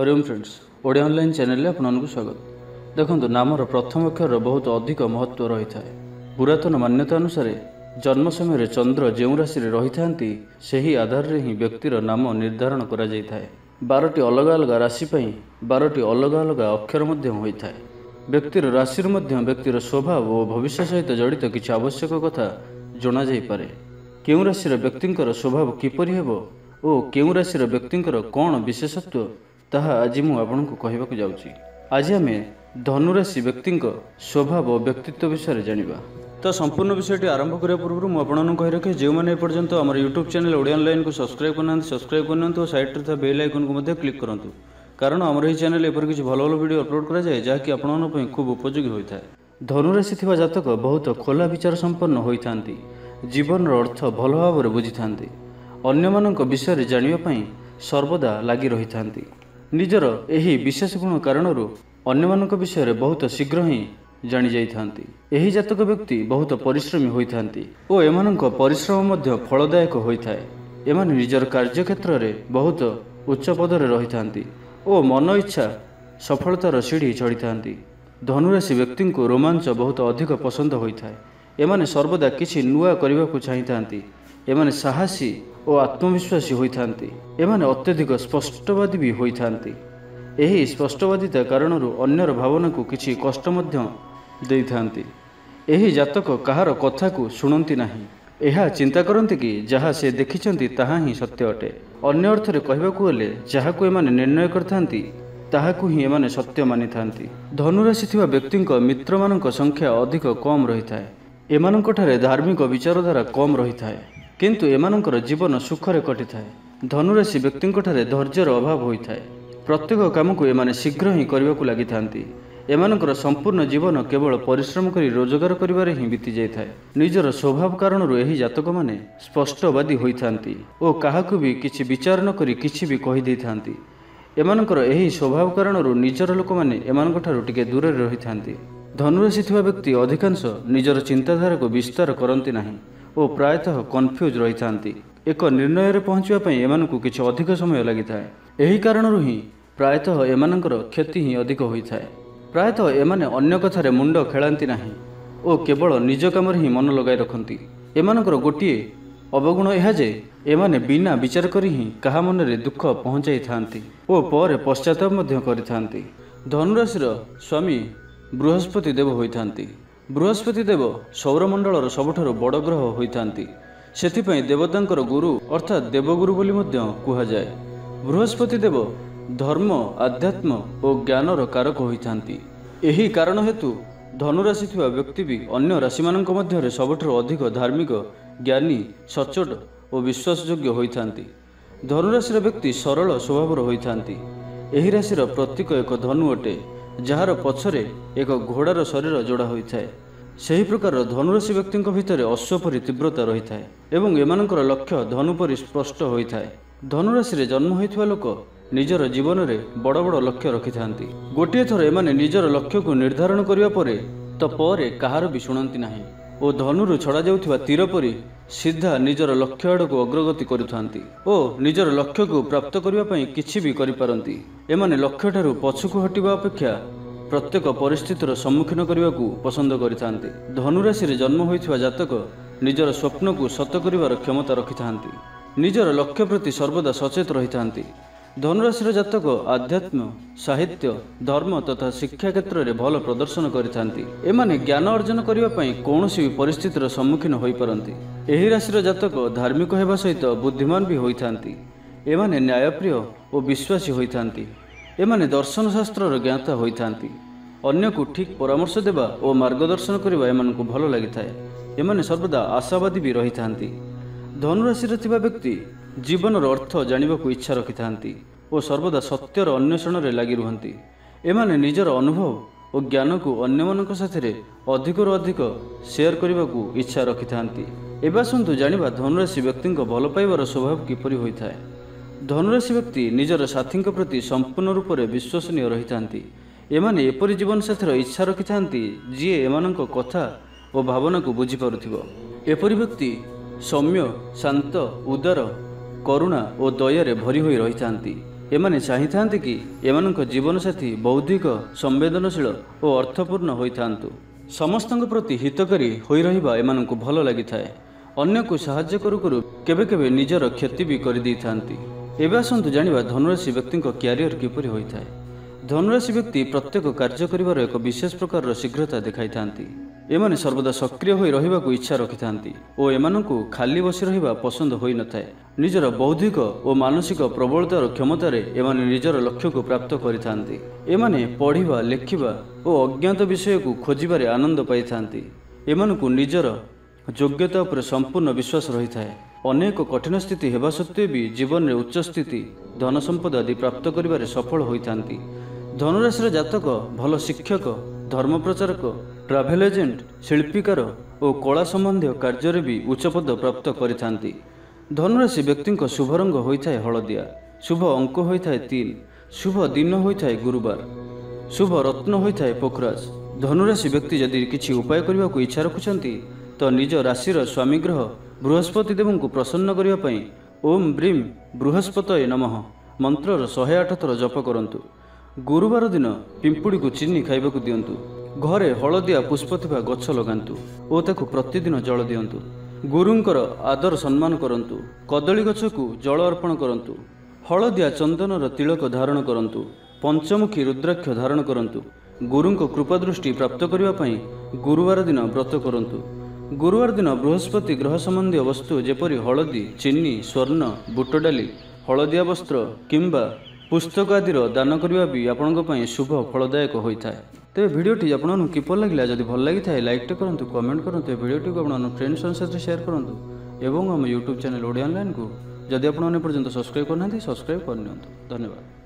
Hariom friends Odia online channel आपको स्वागत। देखो नामर प्रथम अक्षर बहुत अधिक महत्व रही है। पुरातन मान्यता अनुसार जन्म समय चंद्र जो राशि रही था से आधार रे ही व्यक्तिर नाम निर्धारण करा जाय था। 12टी अलग अलग राशि 12टी अलग अलग अक्षर होता है। व्यक्तिर राशि व्यक्तिर स्वभाव और भविष्य सहित जड़ित किसी आवश्यक कथा जना जाई पारे। केउं राशि व्यक्तिर स्वभाव किपरि हेबो और केउं राशि व्यक्तिर कौन विशेषत्व ताहा आज मु आपनको कहबाक जाउची। आज आमे धनुराशि व्यक्ति स्वभाव और व्यक्तित्व विषय जानिबा। तो संपूर्ण विषयटी आरंभ करने पूर्व मुझे आपको कही रखे जो मैंने एपर्यंत आम यूट्यूब चैनल ओडिया ऑनलाइन को सब्सक्राइब करना और साइड था बेल आइकन को क्लिक करूँ, कारण आमर यह चैनल एपर किसी भल भल वीडियो अपलोड कराए जहाँकि आपंप खूब उपयोगी होता है। धनुराशि थिबा जातक बहुत खोला विचार संपन्न होता, जीवन अर्थ भल भाव बुझी था, अन्य विषय जानापी सर्वदा लगी रही था। निजर एही विशेष गुण कारण अन्य विषय बहुत शीघ्र ही जानी जाइथांती। एही जातक व्यक्ति बहुत परिश्रमी होइथांती और एमानंक परिश्रम मध्य फलदायक होइथाए। एमाने निजर कार्य क्षेत्र में बहुत उच्च पदरे रहिथांती और मन इच्छा सफलतार सीढ़ी चढ़ी। धनुराशि व्यक्ति को रोमांच बहुत अधिक पसंद होइथाए। एमाने सर्वदा किछि नुआ करने को चाहिथांती। एमाने साहसी और आत्मविश्वासी होइथांती। एमाने अत्यधिक स्पष्टवादी भी होइथांती। एही स्पष्टवादिता कारण अन्यर भावना को किछि कष्ट मध्य देइथांती। एही जातक कहार कथा को शुणती नहीं, एहा चिंता करती कि जहाँ से देखिछंती ताहा ही सत्य अटे। अन्य अर्थ रे कहबाकू गले जहाकू एमाने निर्णय करथांती ताहाकू ही एमाने सत्य मानिथांती। धनुराशि थिबा व्यक्तिंक मित्र मानक संख्या अधिक कम रही थाए। एमानंक ठारे धार्मिक विचारधारा कम रही थाए, किंतु एमानंकर जीवन सुखरे कटि थाए। धनुराशि व्यक्तिंक ठारे धैर्यर अभाव होइथाए। प्रत्येक काम को एमाने शीघ्र ही करने को लगी थांती। एमानंकर संपूर्ण जीवन केवल परिश्रम करी रोजगार करिबारे ही बीती जाय थाए। निजर स्वभाव कारण एही जातक माने स्पष्टवादी होइथांती और काहाकू भी किछि विचार न करी किछि भी कहि देइथांती। एमानंकर एही स्वभाव कारण निजर लोक माने एमानंक ठारू टिके दूर रहिथांती। धनुराशि थिबा व्यक्ति अधिकांश निजर चिंताधारा को विस्तार करंती नाही और प्रायतः कन्फ्यूज रही थांती। एक निर्णय रे पहुंचवा पई एमानकू किछि अधिक समय लगी थाए। एही कारणरू ही प्रायतः एमानंकर क्षति ही अधिक होई थाए। प्रायतः एमाने अन्य कथारे मुंड खेलांती नाही और केवल निज काम ही मन लगाई रखती। एमानंकर गोटिए अवगुण यह जे एमाने बिना विचार करी ही कहा मन रे दुख पहुंचाई थांती और पर पश्चाताप मध्य करिथांती। धनुराशिर स्वामी बृहस्पति देव होइथांती। बृहस्पति देव सौरमंडलर सबुठारु बड़ ग्रह होइथांती। सेथिपई देवतांकर गुरु अर्थात देवगुरु बोली मध्य कुहाजाए। बृहस्पति देव धर्म आध्यात्म और ज्ञानर कारक होइथांती। एही कारण हेतु धनुराशि थिबा व्यक्ति भी अन्य राशि मानक मध्यरे सबुठारु अधिक धार्मिक ज्ञानी सचोट और विश्वासयोग्य होइथांती। धनुराशिर व्यक्ति सरल स्वभावर होइथांती। एही राशिर प्रतीक एक धनु अटे, जार पछरे एक घोड़ार शरीर जोड़ा होइथाए। सही प्रकार धनुराशि व्यक्ति भितर अश्वपरी तीव्रता रही थाए एवं एमानकर लक्ष्य धनुपरी स्पष्ट होइथाए। धनुराशि जन्म होइथिबा लोक निजर जीवन में बड़ बड़ लक्ष्य रखि थांती। गोटे थर एमाने निजर लक्ष्य को निर्धारण करिया परे तो परे कहार भी शुणती नाही और धनुरु छड़ा जाउथिबा तीर परी सीधा निजर लक्ष्य आड़क अग्रगति करुथांती और निजर लक्ष्य को प्राप्त करिया पई किछि भी करि पारंती। एमाने लक्ष्य ठारू पछुको हटिबा अपेक्षा प्रत्येक परिस्थितिर सम्मुखीन करने को पसंद करिथांती। धनुराशि जन्म होइथिबा जातक निजर स्वप्न को सत करिवार क्षमता रखिथांती। निजर लक्ष्य प्रति सर्वदा सचेत रहिथांती। धनुराशि जातक आध्यात्म साहित्य धर्म तथा शिक्षा क्षेत्र में भल प्रदर्शन करिथांती। एमाने ज्ञान अर्जन करिवा पई कोनोसी भी परिस्थितिर सम्मुखीन होई पारंती। एही राशिर जातक धार्मिक हेबा सहित बुद्धिमान भी होइथांती। एमाने न्यायप्रिय और विश्वासी होइथांती। एमाने दर्शन शास्त्र ज्ञाता होइथांती। अन्य को ठीक परामर्श देवा और मार्गदर्शन करबा एमानकु भल लागिथाए। एमाने सर्वदा आशावादी भी रहिथांती। धनुराशि थिबा व्यक्ति जीवनर अर्थ जानिबाकु इच्छा रखिथांती और सर्वदा सत्यर अन्वेषण रे लागि रुहंती। एमाने निजर अनुभव और ज्ञान को अन्यमानक साथरे अधिकरु अधिक शेयर करबाकु इच्छा रखिथांती। एबा सुंतु जानिबा धनुराशि व्यक्तिंक भल पाइबार स्वभाव किपरि होइथाए। धनुराशि व्यक्ति निजर साथींक प्रति संपूर्ण रूप से विश्वसनीय रहिथांती। एमाने एपरि जीवन साथीर इच्छा रखिथांती जी एमानंक कथा और भावना को बुझी पारुथिबो। एपरि व्यक्ति सौम्य शांत उदार करुणा और दयारे भरी होई रहिथांती। एमाने चाहिथांती कि एमानंक जीवनसाथी बौद्धिक संवेदनशील और अर्थपूर्ण होइथांतु। समस्तंक प्रति हितकारी होई रहिबा एमानंकु भल लागिथाए। अन्य को साहाय्य करू करू केबे केबे निजर क्षति भी कर दैथांती। एबे आसंतु जानिबा धनुराशि व्यक्तिंक क्यारियर किपरि होइथाए। धनुराशि व्यक्ति प्रत्येक कार्य करिवार एक विशेष प्रकार शीघ्रता देखाइथांती। एमाने सर्वदा सक्रिय होई रहिबाकु इच्छा रखिथांती और एमानंकु खाली बसी रहिबा पसंद होई नथाए। निजर बौद्धिक और मानसिक प्रबलतार क्षमतार एमाने निजर लक्ष्य को प्राप्त करिथांती। एमाने पढ़िबा लेखिबा और अज्ञात विषय को खोजिबारे आनंद पाइथांती। एमानंकु निजर योग्यता उपर संपूर्ण विश्वास रही थाए। अनेक कठिन स्थिति हेबा सत्वे भी जीवन में उच्च स्थिति धन संपद आदि प्राप्त करिबारे सफल होइथांती। धनुराशि जातक भल शिक्षक, धर्म प्रचारक, ट्राभेल एजेंट, शिल्पीकार और कला संबंधी कार्य भी उच्च पद प्राप्त करिथांती। धनुराशि व्यक्ति शुभ रंग होइथाए हलदिया, शुभ अंक होइथाए 3, शुभ दिन होइथाए गुरुवार, शुभ रत्न होइथाए पोखराज। धनुराशि व्यक्ति यदि किछि उपाय करने को इच्छा रखुछंती तो निज राशिर स्वामी ग्रह बृहस्पति देव को प्रसन्न करने ओम ब्रीम बृहस्पतये नमः मंत्रर 108 थर जप करंतु। गुरुवार दिन पिंपुड़ी को चीनी खाइबाकु दियंतु। घरे हलदिया पुष्प थिबा गछ लगांतु और ताकु प्रतिदिन जल दियंतु। गुरुंकर आदर सम्मान करंतु। कदली गछ को जल अर्पण करंतु। हलदिया चंदनर तिलक धारण करंतु। पंचमुखी रुद्राक्ष धारण करंतु। गुरुंक कृपा दृष्टि प्राप्त करने पाई गुरुवार दिन व्रत करंतु। गुरुवार दिन बृहस्पति ग्रह संबंधी वस्तु जेपरि हलदी, चीनी, स्वर्ण, बुट डाली, हलदिया वस्त्र किंबा पुस्तक आदि दान करने भी आपण शुभ फलदायक होता है। तेरे भिडियोटी आपको किपर लगे जब भल लगी था लाइक करूँ, कमेंट करूँ, भिडियोटी को आप फ्रेंड्स सहित शेयर करूँ एवं आम यूट्यूब चैनल ओडिया ऑनलाइन को जदि आपने पर्यंत सब्सक्राइब करना सब्सक्राइब करनी। धन्यवाद।